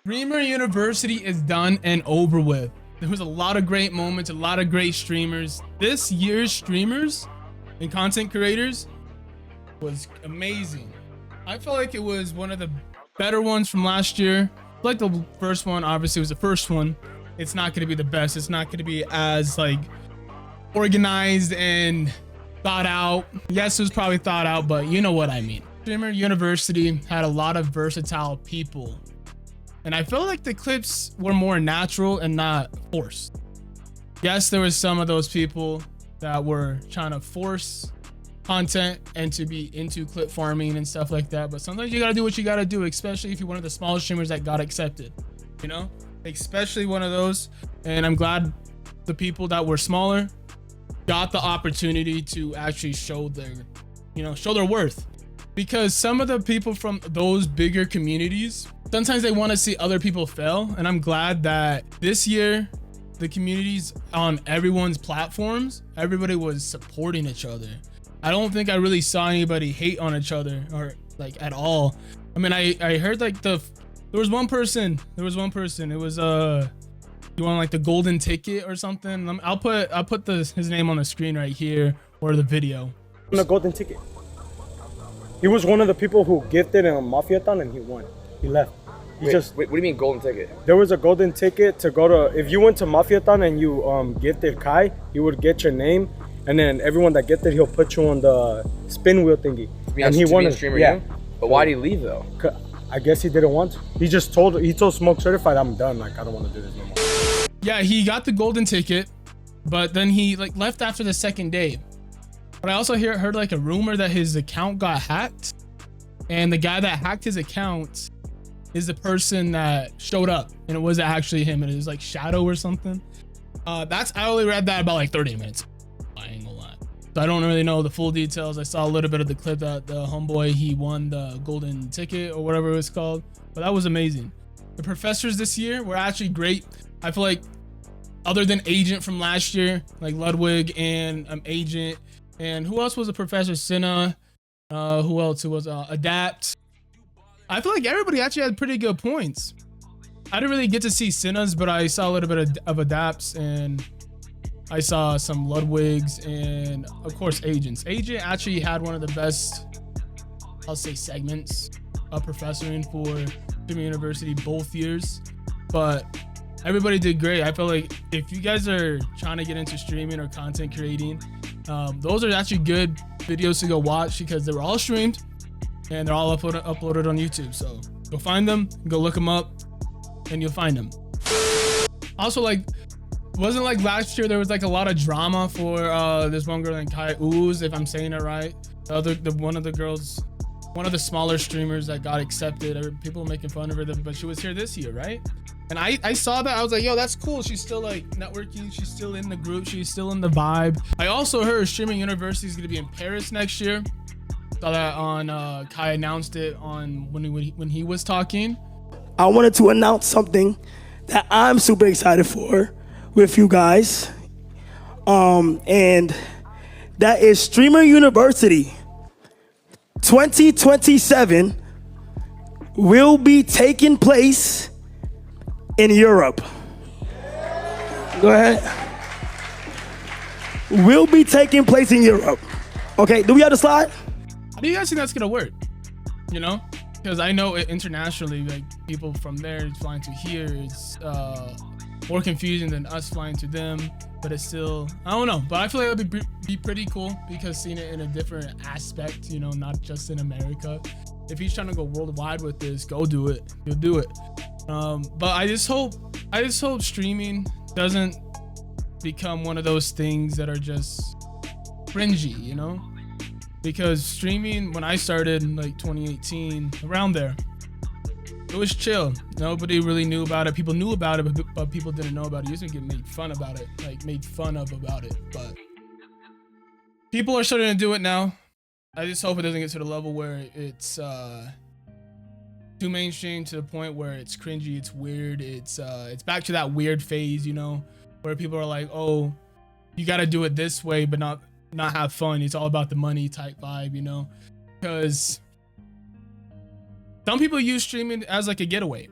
Streamer University is done and over with. There was a lot of great moments, a lot of great streamers. This year's streamers and content creators was amazing. I felt like it was one of the better ones from last year. Like the first one, obviously was the first one. It's not going to be the best. It's not going to be as like organized and thought out. Yes, it was probably thought out, but you know what I mean. Streamer University had a lot of versatile people. And I felt like the clips were more natural and not forced. Yes, there was some of those people that were trying to force content and to be into clip farming and stuff like that. But sometimes you gotta do what you gotta do, especially if you're one of the smallest streamers that got accepted, you know, especially one of those. And I'm glad the people that were smaller got the opportunity to actually show their, show their worth. Because some of the people from those bigger communities, sometimes they want to see other people fail. And I'm glad that this year, the communities on everyone's platforms, everybody was supporting each other. I don't think I really saw anybody hate on each other or like at all. I mean, I heard like there was one person, it was, you want like the golden ticket or something? I'll put his name on the screen right here or the video. The golden ticket. He was one of the people who gifted in a Mafia-thon and he won. He left. Wait, what do you mean golden ticket? There was a golden ticket to go to, if you went to Mafia-thon and you gifted Kai, he would get your name, and then everyone that gifted, he'll put you on the spin wheel thingy. And he won. Streamer, yeah. But why did he leave though? I guess he didn't want to. He told Smoke Certified, I'm done. Like, I don't want to do this no more. Yeah, he got the golden ticket, but then he like left after the second day. But I also heard like a rumor that his account got hacked, and the guy that hacked his account is the person that showed up, and it wasn't actually him, and it was like Shadow or something. I only read that about like 30 minutes. I ain't gonna lie. So I don't really know the full details. I saw a little bit of the clip that the homeboy, he won the golden ticket or whatever it was called, but that was amazing. The professors this year were actually great. I feel like other than Agent from last year, like Ludwig and Agent, and who else was a professor? Cinna. Who else? Who was Adapt? I feel like everybody actually had pretty good points. I didn't really get to see Cinna's, but I saw a little bit of Adapts, and I saw some Ludwigs, and of course Agents. Agent actually had one of the best, I'll say, segments of professoring for Streamer University both years. But everybody did great. I feel like if you guys are trying to get into streaming or content creating, those are actually good videos to go watch because they were all streamed and they're all uploaded on YouTube. So go find them, go look them up, and you'll find them. Also, like, wasn't like last year there was like a lot of drama for this one girl named Kai Ooze, if I'm saying it right. One of the smaller streamers that got accepted. People making fun of her, but she was here this year, right? And I saw that, I was like, yo, that's cool. She's still like networking. She's still in the group. She's still in the vibe. I also heard Streaming University is going to be in Paris next year. Saw that on, Kai announced it on when he was talking. I wanted to announce something that I'm super excited for with you guys. And that is Streamer University 2027 will be taking place in Europe. Go ahead. Will be taking place in Europe. Okay, do we have the slide? How do you guys think that's gonna work? You know, because I know internationally, like people from there flying to here, it's more confusing than us flying to them. But it's still, I don't know. But I feel like it would be pretty cool because seeing it in a different aspect, you know, not just in America. If he's trying to go worldwide with this, go do it. You'll do it. But I just hope streaming doesn't become one of those things that are just cringy, you know? Because streaming, when I started in like 2018, around there, it was chill. Nobody really knew about it. People knew about it, but people didn't know about it. You used to get made fun about it, like made fun of about it. But people are starting to do it now. I just hope it doesn't get to the level where it's too mainstream to the point where it's cringy, it's weird, it's back to that weird phase, you know, where people are like, oh, you got to do it this way, but not have fun. It's all about the money type vibe, you know, because some people use streaming as like a getaway,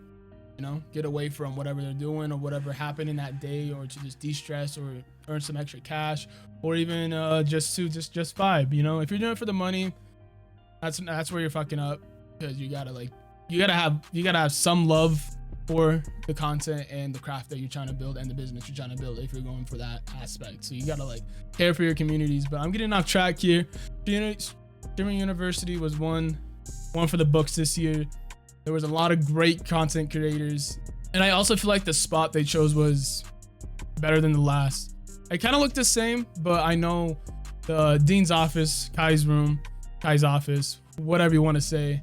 you know, get away from whatever they're doing or whatever happened in that day, or to just de-stress or earn some extra cash, or even just vibe. You know, if you're doing it for the money, that's where you're fucking up, because you gotta have some love for the content and the craft that you're trying to build and the business you're trying to build if you're going for that aspect. So you gotta like care for your communities. But I'm getting off track here. Streaming University was one for the books this year. There was a lot of great content creators, and I also feel like the spot they chose was better than the last. It kind of looked the same, but I know the dean's office, Kai's office, whatever you want to say,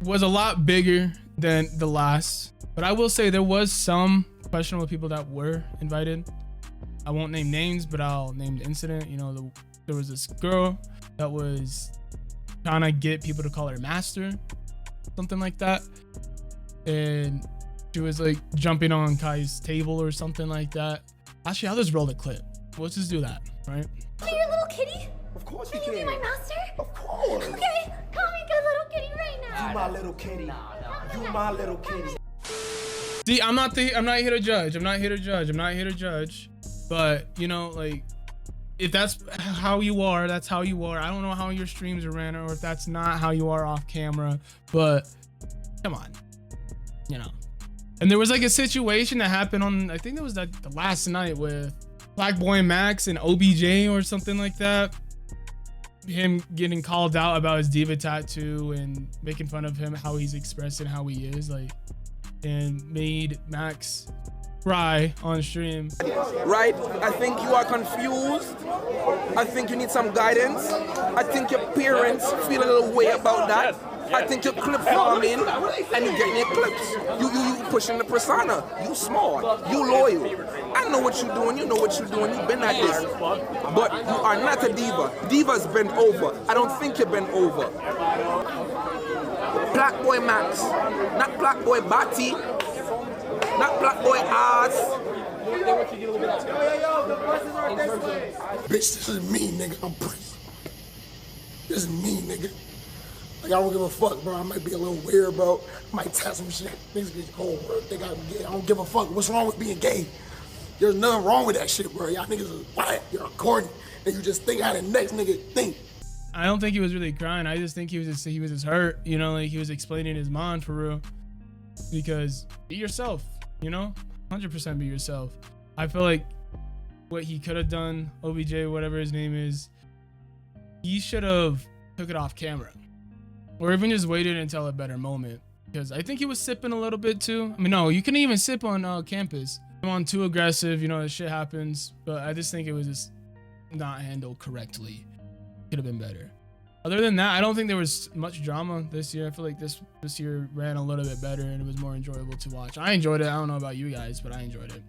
was a lot bigger than the last. But I will say there was some questionable people that were invited. I won't name names, but I'll name the incident. You know, there was this girl that was trying to get people to call her master, something like that. And she was like jumping on Kai's table or something like that. Actually, I'll just roll the clip. Let's just do that, right? Are you a little kitty? Of course Can you be my master? Of course. Okay, call me good little kitty right now. You my little kitty. You my little kitty. See, I'm not here to judge. I'm not here to judge. But, you know, like, if that's how you are, that's how you are. I don't know how your streams are ran, or if that's not how you are off camera, but come on, you know. And there was like a situation that happened on, I think it was the last night with Black Boy Max and OBJ or something like that. Him getting called out about his diva tattoo and making fun of him, how he's expressing how he is, like, and made Max cry on stream. Right? I think you are confused. I think you need some guidance. I think your parents feel a little way about that. I think you're clip farming and you're getting your clips. You pushing the persona. You smart. You loyal. I know what you're doing. You know what you're doing. You've been at this. But you are not a diva. Diva's bent over. I don't think you're bent over. Black Boy Max, not Black Boy Batty, not Black Boy Arts. Bitch, this is me, nigga. I'm pretty. This is me, nigga. Like, I don't give a fuck, bro. I might be a little weird, bro. I might tell some shit. Niggas get cold, bro. Think I'm gay. I don't give a fuck. What's wrong with being gay? There's nothing wrong with that shit, bro. Y'all niggas is white. You're corny. And you just think how the next nigga think. I don't think he was really crying. I just think he was just hurt, you know, like he was explaining his mind for real. Because be yourself, you know, 100% be yourself. I feel like what he could have done, OBJ, whatever his name is, he should have took it off camera, or even just waited until a better moment. Because I think he was sipping a little bit too. I mean, no, you couldn't even sip on campus. Come on, too aggressive, you know, this shit happens. But I just think it was just not handled correctly. Could have been better. Other than that, I don't think there was much drama this year. I feel like this year ran a little bit better and it was more enjoyable to watch. I enjoyed it. I don't know about you guys, but I enjoyed it.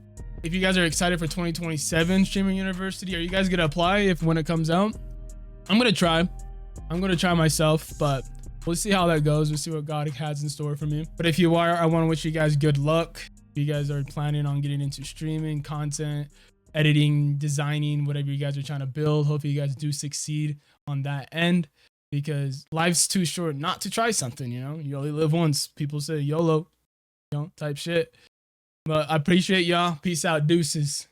If you guys are excited for 2027 Streaming University, are you guys gonna apply when it comes out? I'm gonna try myself, but we'll see how that goes. We'll see what God has in store for me. But if you are, I want to wish you guys good luck. If you guys are planning on getting into streaming content, editing, designing, whatever you guys are trying to build, hopefully you guys do succeed on that end, because life's too short not to try something. You know, you only live once. People say YOLO, you know, type shit. But I appreciate y'all. Peace out. Deuces.